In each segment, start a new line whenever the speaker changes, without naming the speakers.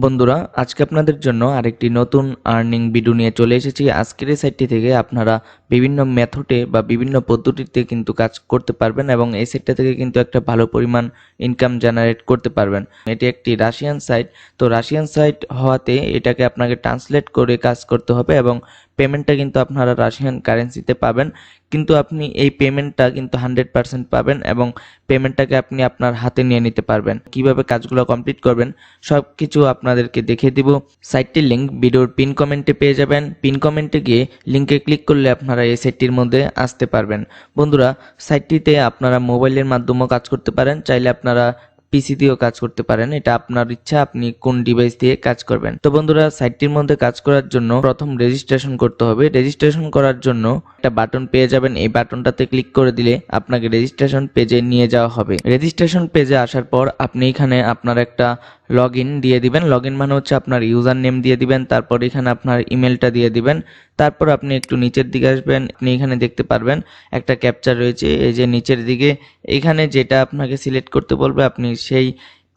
বন্ধুরা, আজকে আপনাদের জন্য আরেকটি নতুন আর্নিং ভিডিও নিয়ে চলে এসেছি। আজকের এই সাইটটি থেকে আপনারা বিভিন্ন মেথডে বা বিভিন্ন পদ্ধতিতে কিন্তু কাজ করতে পারবেন এবং এই সাইটটা থেকে কিন্তু একটা ভালো পরিমাণ ইনকাম জেনারেট করতে পারবেন। এটি একটি রাশিয়ান সাইট, তো রাশিয়ান সাইট হওয়াতে এটাকে আপনাকে ট্রান্সলেট করে কাজ করতে হবে এবং পেমেন্টটা কিন্তু আপনারা রাশিয়ান কারেন্সিতে পাবেন। কিন্তু আপনি এই পেমেন্টটা কিন্তু 100% পাবেন এবং পেমেন্টটাকে আপনি আপনার হাতে নিয়ে নিতে পারবেন। কিভাবে কাজগুলো কমপ্লিট করবেন সবকিছু আপনাদেরকে দেখিয়ে দিব। সাইটটির লিংক ভিডিওর পিন কমেন্টে পেয়ে যাবেন। পিন কমেন্টে গিয়ে লিংকে ক্লিক করলে আপনারা এই সাইটটির মধ্যে আসতে পারবেন। বন্ধুরা, সাইটটিতে আপনারা মোবাইলের মাধ্যমেও কাজ করতে পারেন, চাইলে আপনারা পিসি দিয়েও কাজ করতে পারেন, এটা আপনার ইচ্ছা আপনি কোন ডিভাইস দিয়ে কাজ করবেন। তো বন্ধুরা, সাইটটির মধ্যে কাজ করার জন্য প্রথম রেজিস্ট্রেশন করতে হবে। রেজিস্ট্রেশন করার জন্য একটা বাটন পেয়ে যাবেন, এই বাটনটাতে ক্লিক করে দিলে আপনাকে রেজিস্ট্রেশন পেজে নিয়ে যাওয়া হবে। রেজিস্ট্রেশন পেজে আসার পর আপনি এখানে আপনার একটা লগইন দিয়ে দিবেন। লগইন মানে হচ্ছে আপনার ইউজার নেম দিয়ে দিবেন, তারপর এখানে আপনার ইমেলটা দিয়ে দিবেন। তারপর আপনি একটু নিচের দিকে আসবেন, আপনি এখানে দেখতে পারবেন একটা ক্যাপচা রয়েছে, এই যে নিচের দিকে। এখানে যেটা আপনাকে সিলেক্ট করতে বলবে আপনি সেই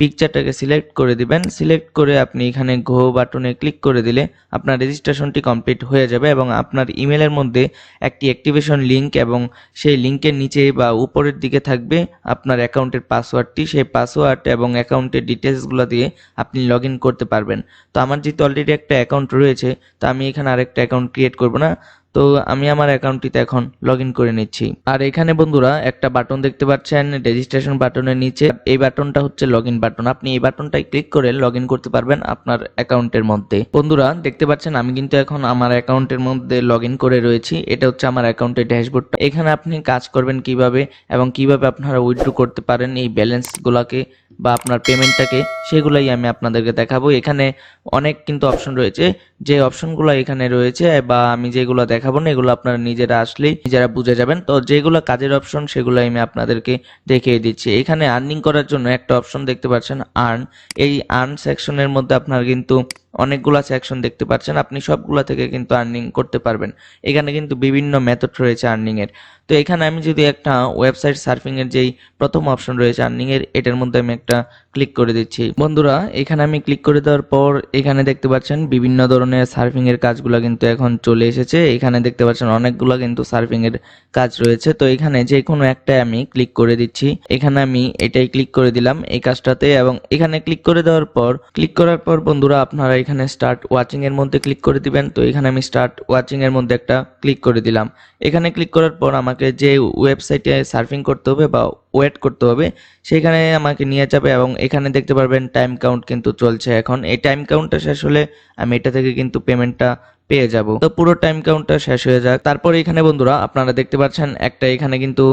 পিকচারটাকে সিলেক্ট করে দিবেন। সিলেক্ট করে আপনি এখানে গো বাটনে ক্লিক করে দিলে আপনার রেজিস্ট্রেশনটি কমপ্লিট হয়ে যাবে এবং আপনার ইমেলের মধ্যে একটি অ্যাক্টিভেশন লিংক এবং সেই লিংকের নিচে বা উপরের দিকে থাকবে আপনার অ্যাকাউন্টের পাসওয়ার্ডটি। সেই পাসওয়ার্ড এবং অ্যাকাউন্টের ডিটেলসগুলো দিয়ে আপনি লগ ইন করতে পারবেন। তো আমার যেহেতু অলরেডি একটা অ্যাকাউন্ট রয়েছে, তো আমি এখানে আরেকটা অ্যাকাউন্ট ক্রিয়েট করব না, তো আমি আমার অ্যাকাউন্টটিতে এখন লগ ইন করে নিচ্ছি। আর এখানে বন্ধুরা একটা বাটন দেখতে পাচ্ছেন রেজিস্ট্রেশন বাটনের নিচে, এই বাটনটা হচ্ছে লগ ইন বাটন। আপনি এই বাটনটায় ক্লিক করে লগ ইন করতে পারবেন আপনার অ্যাকাউন্টের মধ্যে। বন্ধুরা দেখতে পাচ্ছেন আমি কিন্তু এখন আমার অ্যাকাউন্টের মধ্যে লগ ইন করে রয়েছি। এটা হচ্ছে আমার অ্যাকাউন্টের ড্যাশবোর্ডটা। এখানে আপনি কাজ করবেন কিভাবে এবং কিভাবে আপনারা উইথড্র করতে পারেন এই ব্যালেন্সগুলোকে বা আপনার পেমেন্টটাকে, সেগুলাই আমি আপনাদেরকে দেখাবো। এখানে অনেক কিন্তু অপশন রয়েছে, যে অপশনগুলো এখানে রয়েছে বা আমি যেগুলো দেখাবো না এগুলো আপনারা নিজেরা আসলেই নিজেরা বুঝে যাবেন। তো যেগুলো কাজের অপশন সেগুলো আমি আপনাদেরকে দেখিয়ে দিচ্ছি। এখানে আর্নিং করার জন্য একটা অপশন দেখতে পাচ্ছেন আর্ন। এই আর্ন সেকশনের মধ্যে আপনার কিন্তু অনেকগুলা সেকশন দেখতে পাচ্ছেন, আপনি সবগুলা থেকে কিন্তু আর্নিং করতে পারবেন। এখানে কিন্তু বিভিন্ন মেথড রয়েছে আর্নিং এর। তো এখানে আমি যদি একটা ওয়েবসাইট সার্ফিং এর যেই প্রথম অপশন রয়েছে আর্নিং এর, এটার মধ্যে আমি একটা ক্লিক করে দিচ্ছি। বন্ধুরা এখানে আমি ক্লিক করে দেওয়ার পর এখানে দেখতে পাচ্ছেন বিভিন্ন ধরনের সার্ফিং এর কাজগুলো কিন্তু এখন চলে এসেছে। এখানে দেখতে পাচ্ছেন অনেকগুলো কিন্তু সার্ফিং এর কাজ রয়েছে। তো এখানে যে কোনো একটা আমি ক্লিক করে দিচ্ছি। এখানে আমি এটাই ক্লিক করে দিলাম এই কাজটাতে এবং এখানে ক্লিক করে দেওয়ার পর বন্ধুরা আপনারা এখানে স্টার্ট ওয়াচিং এর মধ্যে ক্লিক করে দিবেন। তো এখানে আমি স্টার্ট ওয়াচিং এর মধ্যে একটা ক্লিক করে দিলাম। এখানে ক্লিক করার পর আমাকে যে ওয়েবসাইটে সার্ফিং করতে হবে বা ওয়েট করতে হবে সেখানে আমাকে নিয়ে যাবে এবং এখানে দেখতে পারবেন টাইম কাউন্ট কিন্তু চলছে। এখন এই টাইম কাউন্টটা শেষ হলে আমি এটা থেকে কিন্তু পেমেন্টটা পেয়ে যাব। তো পুরো টাইম কাউন্টটা শেষ হয়ে যাক। তারপর এখানে বন্ধুরা আপনারা দেখতে পাচ্ছেন একটা এখানে কিন্তু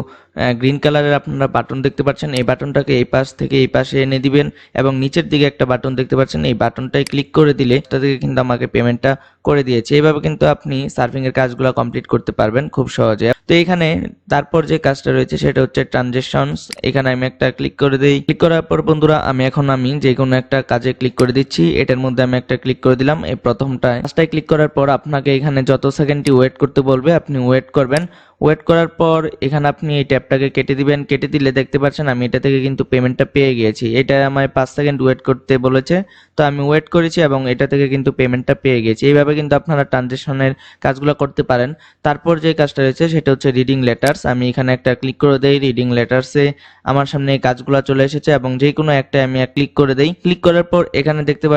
গ্রিন কালারের আপনারা বাটন দেখতে পাচ্ছেন, এই বাটনটাকে এই পাশ থেকে এই পাশে এনে দিবেন এবং নিচের দিকে একটা বাটন দেখতে পাচ্ছেন, এই বাটনটায় ক্লিক করে দিলে এটা থেকে কিন্তু আমাকে পেমেন্টটা করে দিয়েছে। এইভাবে কিন্তু আপনি সার্ফিং এর কাজগুলো কমপ্লিট করতে পারবেন খুব সহজে। তো এখানে তারপর যে কাজটা রয়েছে সেটা হচ্ছে ট্রানজেকশনস। এখানে আমি একটা ক্লিক করে দিই। ক্লিক করার পর বন্ধুরা আমি যে কোনো একটা কাজে ক্লিক করে দিচ্ছি। এটার মধ্যে আমি একটা ক্লিক করে দিলাম, এই প্রথমটায়। ফার্স্টটায় ক্লিক করার পর আপনাকে এখানে যত সেকেন্ডটি ওয়েট করতে বলবে আপনি ওয়েট করবেন। ওয়েট করার পর এখানে আপনি এই ট্যাবটাকে কেটে দিবেন। কেটে দিলে দেখতে পাচ্ছেন আমি এটা থেকে কিন্তু পেমেন্টটা পেয়ে গিয়েছি। এটা আমায় 5 সেকেন্ড ওয়েট করতে বলেছে, তো আমি ওয়েট করেছি এবং এটা থেকে কিন্তু পেমেন্টটা পেয়ে গেছি। এইভাবে কিন্তু আপনারা ট্রানজেকশনের কাজগুলো করতে পারেন। তারপর যে কাজটা রয়েছে সেটা হচ্ছে রিডিং লেটার্স। আমি এখানে একটা ক্লিক করে দেই। রিডিং লেটার্সে আমার সামনে এই কাজগুলো চলে এসেছে এবং যে কোনো একটা আমি ক্লিক করে দেই। ক্লিক করার পর এখানে দেখতে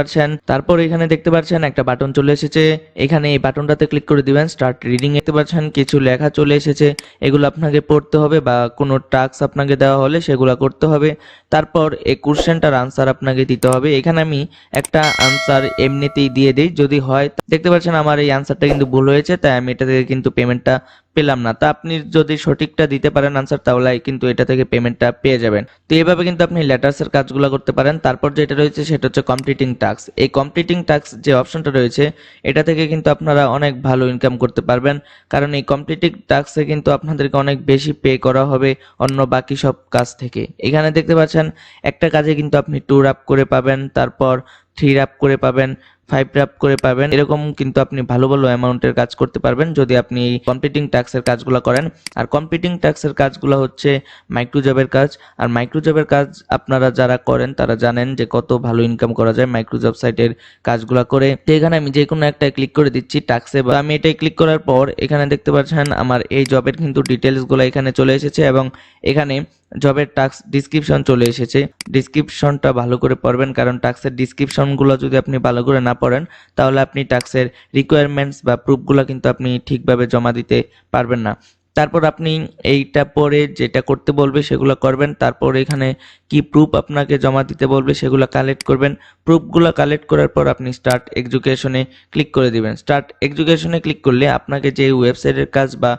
পাচ্ছেন একটা বাটন চলে এসেছে। এখানে এই বাটনটাতে ক্লিক করে দিবেন। স্টার্ট রিডিং দেখতে পাচ্ছেন কিছু লেখা চলে এসেছে, এগুলো আপনাকে পড়তে হবে বা কোনো টাস্ক আপনাকে দেওয়া হলে সেগুলো করতে হবে। তারপর এই কোশ্চেনটার আনসার আপনাকে দিতে হবে। এখানে আমি একটা আনসার এমনিতেই দিয়ে দিই, যদি হয়। দেখতে পাচ্ছেন আমার এই আনসারটা কিন্তু ভুল হয়েছে, তাই আমি এটা থেকে কিন্তু পেমেন্টটা পেলাম না। তা আপনি যদি সঠিকটা দিতে পারেন আনসার, তাহলে কিন্তু এটা থেকে পেমেন্টটা পেয়ে যাবেন। তো এইভাবে কিন্তু আপনি লেটার্সের কাজগুলো করতে পারেন। তারপর যেটা রয়েছে সেটা হচ্ছে কমপ্লিটিং টাস্ক। এই কমপ্লিটিং টাস্ক যে অপশনটা রয়েছে এটা থেকে কিন্তু আপনারা অনেক ভালো ইনকাম করতে পারবেন, কারণ এই কমপ্লিটিং টাস্কে কিন্তু আপনাদেরকে অনেক বেশি পে করা হবে অন্য বাকি সব কাজ থেকে। এখানে দেখতে পাচ্ছেন একটা কাজে কিন্তু আপনি 2 আপ করে পাবেন, তারপর 3 আপ করে পাবেন, 5 রাপ করে পাবেন। এরকম কিন্তু আপনি ভালো ভালো অ্যামাউন্টের কাজ করতে পারবেন যদি আপনি এই কমপ্লিটিং টাস্কের কাজগুলো করেন। আর কমপ্লিটিং টাস্কের কাজগুলো হচ্ছে মাইক্রো জবের কাজ। আর মাইক্রো জবের কাজ আপনারা যারা করেন তারা জানেন যে কত ভালো ইনকাম করা যায় মাইক্রো জব সাইটের কাজগুলো করে। তো এখানে আমি যে কোনো একটা ক্লিক করে দিচ্ছি টাস্কে, বা আমি এটাই ক্লিক করার পর এখানে দেখতে পাচ্ছেন আমার এই জবের কিন্তু ডিটেলসগুলো এখানে চলে এসেছে এবং এখানে জবের টাস্ক ডিসক্রিপশন চলে এসেছে। ডিসক্রিপশনটা ভালো করে পড়বেন, কারণ টাস্কের ডিসক্রিপশনগুলো যদি আপনি ভালো করে না পড়েন তাহলে আপনি টাস্কের রিকোয়ারমেন্টস বা প্রুফগুলো কিন্তু আপনি ঠিকভাবে জমা দিতে পারবেন না। তারপর আপনি এইটা পরে যেটা করতে বলবে সেগুলো করবেন। তারপর এখানে কি প্রুফ আপনাকে জমা দিতে বলবে সেগুলো কালেক্ট করবেন। প্রুফগুলো কালেক্ট করার পর আপনি স্টার্ট এডুকেশনে ক্লিক করে দিবেন। স্টার্ট এডুকেশনে ক্লিক করলে আপনাকে যে ওয়েবসাইটের কাজ বা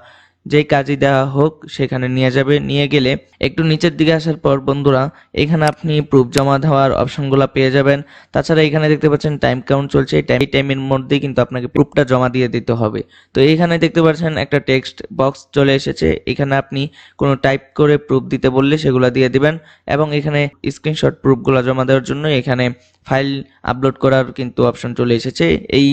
যেই কাজই দেওয়া হোক সেখানে নিয়ে যাবে। নিয়ে গেলে একটু নিচের দিকে আসার পর বন্ধুরা এখানে আপনি প্রুফ জমা দেওয়ার অপশনগুলো পেয়ে যাবেন। তাছাড়া এখানে দেখতে পাচ্ছেন টাইম কাউন্ট চলছে, এই টাইমের মধ্যেই কিন্তু আপনাকে প্রুফটা জমা দিয়ে দিতে হবে। তো এখানে দেখতে পাচ্ছেন একটা টেক্সট বক্স চলে এসেছে, এখানে আপনি কোনো টাইপ করে প্রুফ দিতে বললে সেগুলো দিয়ে দিবেন এবং এখানে স্ক্রিনশট প্রুফগুলো জমা দেওয়ার জন্য এখানে ফাইল আপলোড করার কিন্তু অপশন চলে এসেছে। এই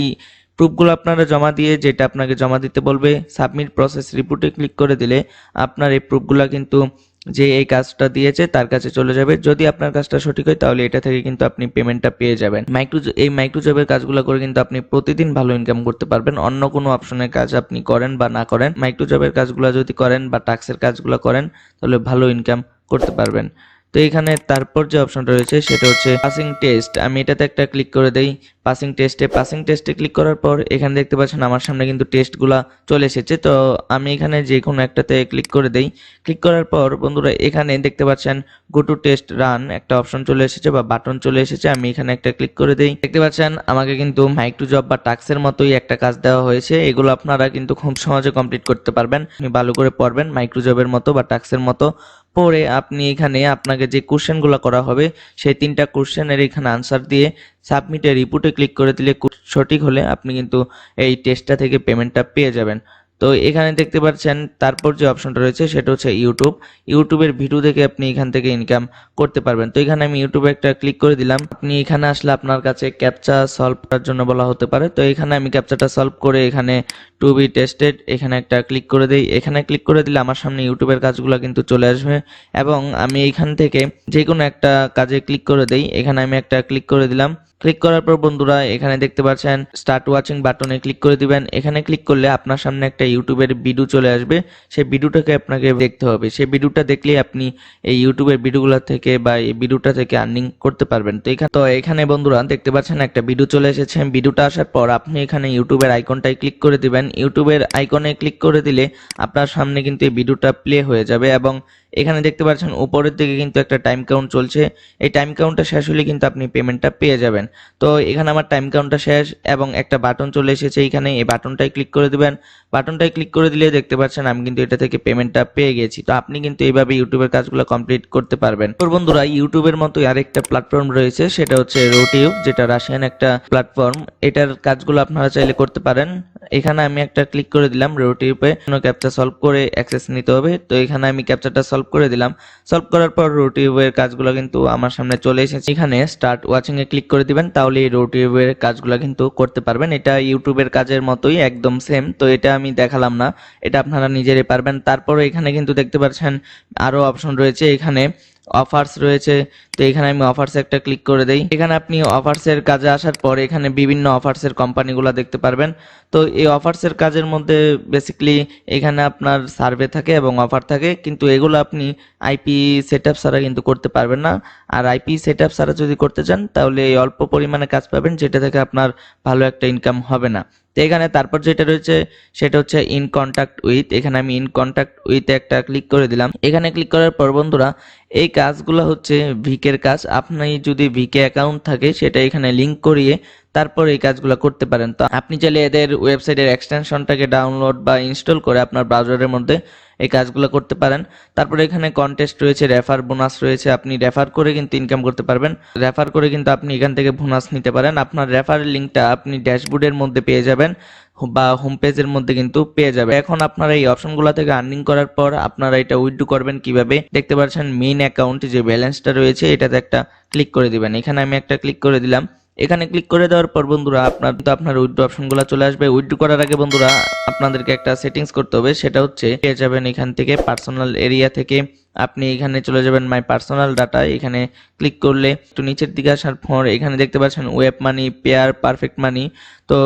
প্রুফগুলো আপনারা জমা দিয়ে যেটা আপনাকে জমা দিতে বলবে সাবমিট প্রসেস রিপোর্টে ক্লিক করে দিলে আপনার এই প্রুফগুলো কিন্তু যে এই কাজটা দিয়েছে তার কাছে চলে যাবে। যদি আপনার কাজটা সঠিক হয় তাহলে এটা থেকে কিন্তু আপনি পেমেন্টটা পেয়ে যাবেন। এই মাইক্রো জবের কাজগুলো করে কিন্তু আপনি প্রতিদিন ভালো ইনকাম করতে পারবেন। অন্য কোনো অপশনের কাজ আপনি করেন বা না করেন, মাইক্রো জবের কাজগুলো যদি করেন বা টাস্কের কাজগুলো করেন তাহলে ভালো ইনকাম করতে পারবেন। তো এখানে তারপর যে অপশনটা রয়েছে সেটা হচ্ছে পাসিং টেস্ট। আমি এটাতে একটা ক্লিক করে দেই। পাসিং টেস্টে ক্লিক করার পর এখানে দেখতে পাচ্ছেন আমার সামনে কিন্তু টেস্টগুলা চলে এসেছে। তো আমি এখানে যে কোনো একটাতে ক্লিক করে দেই। ক্লিক করার পর বন্ধুরা এখানে দেখতে পাচ্ছেন গো টু টেস্ট রান একটা অপশন চলে এসেছে বা বাটন চলে এসেছে। আমি এখানে একটা ক্লিক করে দেই। দেখতে পাচ্ছেন আমাকে কিন্তু মাইক্রো জব বা টাস্কের মতোই একটা কাজ দেওয়া হয়েছে। এগুলো আপনারা কিন্তু খুব সহজে কমপ্লিট করতে পারবেন। আপনি ভালো করে পড়বেন মাইক্রো জবের মতো বা টাস্কের মতো। পরে আপনি এখানে আপনাকে যে কোশ্চেনগুলো করা হবে সেই 3টা কোশ্চেনের এখানে আনসার দিয়ে সাবমিটে রিপোর্টে ক্লিক করে দিলে সঠিক হলে আপনি কিন্তু এই টেস্টটা থেকে পেমেন্টটা পেয়ে যাবেন। তো এখানে দেখতে পাচ্ছেন তারপর যে অপশনটা রয়েছে সেটা হচ্ছে ইউটিউবের ভিডিও দেখে আপনি এখান থেকে ইনকাম করতে পারবেন। তো এখানে আমি ইউটিউবে একটা ক্লিক করে দিলাম। আপনি এখানে আসলে আপনার কাছে ক্যাপচা সলভ করার জন্য বলা হতে পারে। তো এখানে আমি ক্যাপচাটা সলভ করে এখানে টু বি টেস্টেড এখানে একটা ক্লিক করে দিই। এখানে ক্লিক করে দিলে আমার সামনে ইউটিউবের কাজগুলো কিন্তু চলে আসবে এবং আমি এখান থেকে যে কোনো একটা কাজে ক্লিক করে দেই। এখানে আমি একটা ক্লিক করে দিলাম। ক্লিক করার পর বন্ধুরা এখানে দেখতে পাচ্ছেন স্টার্ট ওয়াচিং বাটনে ক্লিক করে দিবেন। এখানে ক্লিক করলে আপনার সামনে একটা ইউটিউবের ভিডিও চলে আসবে। সেই ভিডিওটাকে আপনাকে দেখতে হবে। সেই ভিডিওটা দেখলেই আপনি এই ইউটিউবের ভিডিওগুলো থেকে বা এই ভিডিওটা থেকে আর্নিং করতে পারবেন। তো এখানে বন্ধুরা দেখতে পাচ্ছেন একটা ভিডিও চলে এসেছে। ভিডিওটা আসার পর আপনি এখানে ইউটিউবের আইকনটায় ক্লিক করে দিবেন। ইউটিউবের আইকনে ক্লিক করে দিলে আপনার সামনে কিন্তু এই ভিডিওটা প্লে হয়ে যাবে এবং এখানে দেখতে পাচ্ছেন উপরের দিকে কিন্তু একটা টাইম কাউন্ট চলছে। এই টাইম কাউন্টটা শেষ হলে কিন্তু আপনি পেমেন্টটা পেয়ে যাবেন। তো এখানে আমার টাইম কাউন্টটা শেষ এবং একটা বাটন চলে এসেছে এইখানে, এই বাটনটায় ক্লিক করে দিবেন। বাটনটায় ক্লিক করে দিলে দেখতে পাচ্ছেন আমি কিন্তু এটা থেকে পেমেন্টটা পেয়ে গেছি। তো আপনি কিন্তু এইভাবে ইউটিউবের কাজগুলো কমপ্লিট করতে পারবেন। তো বন্ধুরা ইউটিউবের মতোই আরেকটা প্ল্যাটফর্ম রয়েছে সেটা হচ্ছে রোটিউব, যেটা রাশিয়ান একটা প্ল্যাটফর্ম। এটার কাজগুলো আপনারা চাইলে করতে পারেন। এখানে আমি একটা ক্লিক করে দিলাম। রোটিউবে ক্যাপচা সলভ করে অ্যাক্সেস নিতে হবে। তো এখানে আমি ক্যাপচাটা সলভ করে দিলাম। সলভ করার পর রোটিউবের কাজগুলো কিন্তু আমার সামনে চলে এসেছে। এখানে স্টার্ট ওয়াচিং এ ক্লিক করে দিবেন, তাহলে এই রোটিউবের কাজগুলো কিন্তু করতে পারবেন। এটা ইউটিউবের কাজের মতোই একদম সেম। তো এটা আমি দেখালাম না, এটা আপনারা নিজেরাই পারবেন। তারপরে এখানে কিন্তু দেখতে পাচ্ছেন আরো অপশন রয়েছে, এখানে অফার্স রয়েছে। তো এখানে আমি অফার্সে একটা ক্লিক করে দেই। এখানে আপনি অফার্সের কাজে আসার পর এখানে বিভিন্ন অফার্সের কোম্পানিগুলো দেখতে পারবেন। তো এই অফার্সের কাজের মধ্যে বেসিক্যালি এখানে আপনার সার্ভে থাকে এবং অফার থাকে, কিন্তু এগুলো আপনি আইপি সেটআপ ছাড়া কিন্তু করতে পারবেন না। আর আইপি সেটআপ ছাড়া যদি করতে চান তাহলে এই অল্প পরিমাণে কাজ পাবেন, যেটা থেকে আপনার ভালো একটা ইনকাম হবে না। তো এখানে তারপর যেটা রয়েছে সেটা হচ্ছে ইন কন্ট্যাক্ট উইথ। এখানে আমি ইন কন্ট্যাক্ট উইথে একটা ক্লিক করে দিলাম। এখানে ক্লিক করার পর বন্ধুরা এই কাজগুলো হচ্ছে ভিকের কাজ। আপনি যদি ভিকে অ্যাকাউন্ট থাকে সেটা এখানে লিংক করিয়ে তারপর এই কাজগুলো করতে পারেন। তো আপনি চাইলে এদের ওয়েবসাইটের এক্সটেনশনটাকে ডাউনলোড বা ইনস্টল করে আপনার ব্রাউজারের মধ্যে এই কাজগুলো করতে পারেন। তারপরে এখানে কন্টেস্ট রয়েছে, রেফার বোনাস রয়েছে। আপনি রেফার করে কিন্তু ইনকাম করতে পারবেন। রেফার করে কিন্তু আপনি এখান থেকে বোনাস নিতে পারেন। আপনার রেফারের লিঙ্কটা আপনি ড্যাশবোর্ডের মধ্যে পেয়ে যাবেন বা হোম পেজের মধ্যে কিন্তু পেয়ে যাবে। এখন আপনারা এই অপশনগুলো থেকে আর্নিং করার পর আপনারা এটা উইথড্র করবেন কিভাবে দেখতে পাচ্ছেন। মেইন অ্যাকাউন্ট যে ব্যালেন্সটা রয়েছে এটাতে একটা ক্লিক করে দিবেন। এখানে আমি একটা ক্লিক করে দিলাম। এখানে ক্লিক করে দেওয়ার পর বন্ধুরা আপনার উইথড্র অপশনগুলো চলে আসবে। উইথড্র করার আগে বন্ধুরা আপনাদেরকে একটা সেটিংস করতে হবে, সেটা হচ্ছে পেয়ে যাবেন এখান থেকে পার্সোনাল এরিয়া থেকে আপনি এখানে চলে যাবেন মাই পার্সোনাল ডাটা। এখানে ক্লিক করলে একটু নিচের দিকে আসার পর এখানে দেখতে পাচ্ছেন ওয়েব মানি, পেয়ার, পারফেক্ট মানি। তো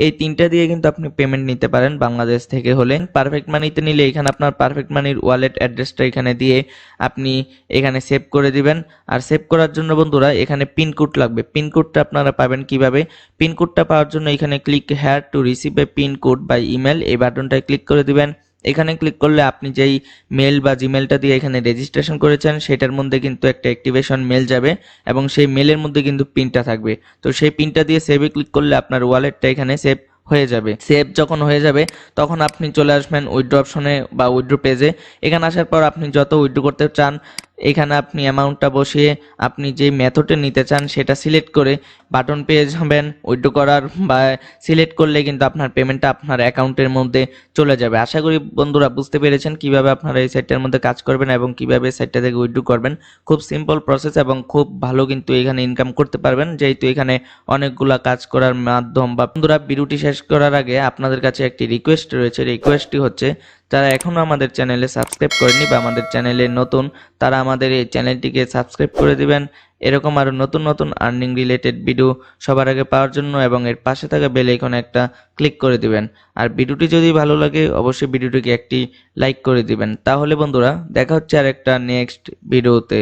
এই তিনটা দিয়ে কিন্তু আপনি পেমেন্ট নিতে পারেন বাংলাদেশ থেকে হলে। পারফেক্ট মানিতে নিলে এখানে আপনার পারফেক্ট মানির ওয়ালেট অ্যাড্রেসটা এখানে দিয়ে আপনি এখানে সেভ করে দিবেন। আর সেভ করার জন্য বন্ধুরা এখানে পিনকোড লাগবে। পিনকোডটা আপনারা পাবেন কিভাবে? পিনকোডটা পাওয়ার জন্য এখানে click here to receive a pin code by email, এই বাটনটায় ক্লিক করে দিবেন। এখানে ক্লিক করলে আপনি যেই মেল বা জিমেলটা দিয়ে এখানে রেজিস্ট্রেশন করেছেন সেটার মধ্যে কিন্তু একটা অ্যাক্টিভেশন মেল যাবে এবং সেই মেলের মধ্যে কিন্তু পিনটা থাকবে। তো সেই পিনটা দিয়ে সেভে ক্লিক করলে আপনার ওয়ালেটটা এখানে সেভ হয়ে যাবে। সেভ যখন হয়ে যাবে তখন আপনি চলে আসবেন উইথড্র অপশনে বা উইথড্র পেজে। এখানে আসার পর আপনি যত উইথড্র করতে চান এখানে আপনি অ্যামাউন্টটা বসিয়ে আপনি যে মেথডে নিতে চান সেটা সিলেক্ট করে বাটন পেয়ে যাবেন উইথড্র করার, বা সিলেক্ট করলে কিন্তু আপনার পেমেন্টটা আপনার অ্যাকাউন্টের মধ্যে চলে যাবে। আশা করি বন্ধুরা বুঝতে পেরেছেন কিভাবে আপনারা এই সাইটটার মধ্যে কাজ করবেন এবং কিভাবে সাইটটা থেকে উইথড্র করবেন। খুব সিম্পল প্রসেস এবং খুব ভালো কিন্তু এখানে ইনকাম করতে পারবেন, যেহেতু এখানে অনেকগুলা কাজ করার মাধ্যম। বা বন্ধুরা ভিডিওটি শেষ করার আগে আপনাদের কাছে একটি রিকোয়েস্ট রয়েছে। রিকোয়েস্টটি হচ্ছে যারা এখনও আমাদের চ্যানেলে সাবস্ক্রাইব করেনি বা আমাদের চ্যানেলে নতুন, তারা আমাদের এই চ্যানেলটিকে সাবস্ক্রাইব করে দিবেন এরকম আরও নতুন নতুন আর্নিং রিলেটেড ভিডিও সবার আগে পাওয়ার জন্য, এবং এর পাশে থাকা বেল আইকনে একটা ক্লিক করে দিবেন। আর ভিডিওটি যদি ভালো লাগে অবশ্যই ভিডিওটিকে একটি লাইক করে দিবেন। তাহলে বন্ধুরা দেখা হচ্ছে আর একটা নেক্সট ভিডিওতে।